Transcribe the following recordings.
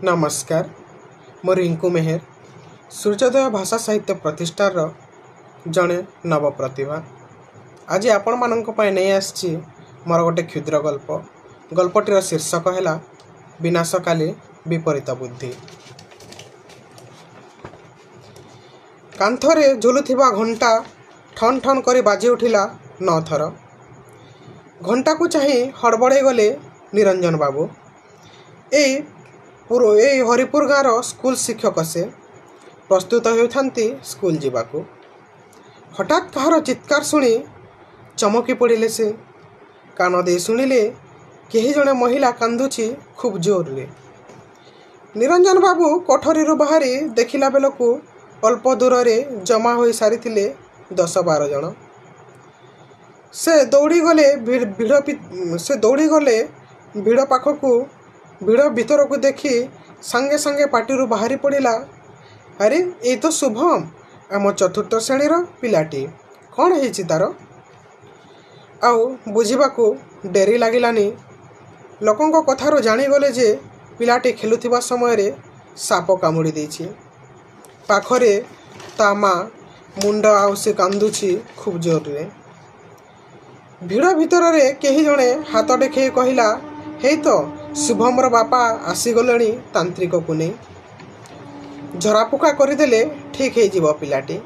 नमस्कार मो रिंकू मेहर सूर्योदय भाषा साहित्य प्रतिष्ठार जड़े नवप्रतिभा। आज आपण मानक नहीं आसी मोर गोटे क्षुद्र गल्पटीर शीर्षक है विनाशकाली विपरीत बुद्धि। कांथरे झुलुथिबा घंटा ठन ठन कर बाजी उठिला 9 थर। घंटा को चाही हड़बड़े गले निरंजन बाबू। ए हरिपुर गाँव स्कूल शिक्षक से प्रस्तुत होती स्कूल जीवाकू। हठात कहार चित्कार शुणी चमकी पड़े से कान दे शुणिले कहीं जड़े महिला कांदुची खूब जोर रे। निरंजन बाबू कोठरी बाहरी देखिला बेलू अल्प दूर रे जमा हो सारी 10-12 जन। से दौड़ी गले भिड़ पाखकू। भिड़ भीतर को देखी संगे संगे पार्टी बाहरी पड़ा, अरे ये तो शुभम आम 4th श्रेणी पिलाटी, कौन है तार? आउ बुझाकू डेरी लगिलानी। लोकों कथार जानीगले जे पिलाटी खेलुथिबा समय रे साप कामुड़ी देछि। पाखरे ता माँ मुंड आउ से कांदुछि खूब जोर रे। भिड़ भीतर रे कहीं जड़े हाथ देखे कहला, हे तो शुभमर बापा आसीगले तांत्रिक को नहीं। झरापुका करदेले ठीक है जीव पिलाटी।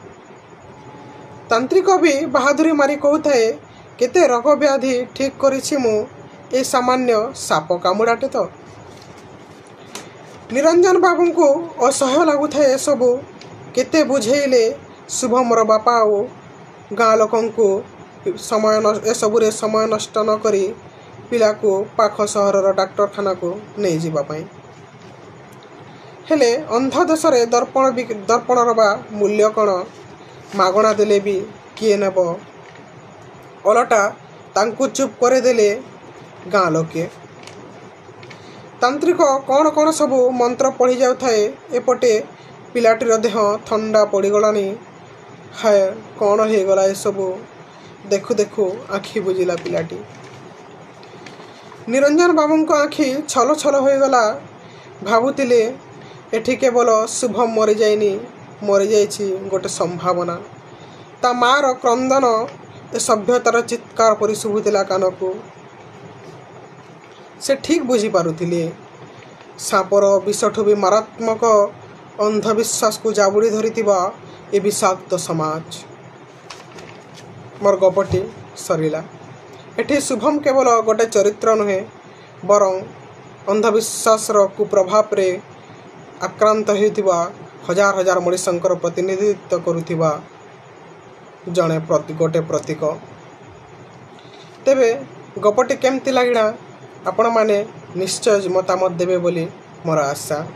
तांत्रिक भी बहादुरी मारी कहूए, केते रोग व्याधि ठीक करिछि मु ए सामान्य साप कामुड़ाटे। तो निरंजन बाबू को असह्य लगुए सबू। केते बुझेले शुभमर बापा और गाँ लोकन को सबुरे समय नष्ट न करी पिला को पाख सहर डाक्तरखाना को नहीं जीवाई। हेले अंध देश में दर्पणर बा मूल्य कण? मागणा देले भी किए नेब? ओलटा तांकु चुप करे देले गाँ लोके। तांत्रिक कौन कौन सबू मंत्र पढ़ी जाए। एपटे पिलाटीर देह थंडा पड़गलानी। हाय कौन हो गला ए सबू? देखु देखु आखि बुझिला पिलाटी। निरंजन बाबू को आखि छल छल हो गला। भावुतिले एठी केवल शुभम मरी जाइनी, मरी जाइछि गोटे संभावना। ता मार क्रंदन ए सभ्यतार चित्कार परि शुभुतिला कान को। से ठीक बुझी पारुथिले सापर विषठु भी मारात्मक अंधविश्वास को जाबुड़ी धरिथिबा ए विषाक्त समाज। मोर गपटी सरिला। एठी शुभम केवल गोटे चरित्र नुहे, बरं अंधविश्वास कुप्रभाव रे आक्रांत होइथिबा हजार हजार मनीषंकर प्रतिनिधित्व करुथिबा जड़े गोटे प्रतीक। तेबे गपटी केमती लागिला आपण माने निश्चय मतामत देबे बोली मोर आशा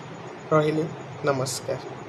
रहिली। नमस्कार।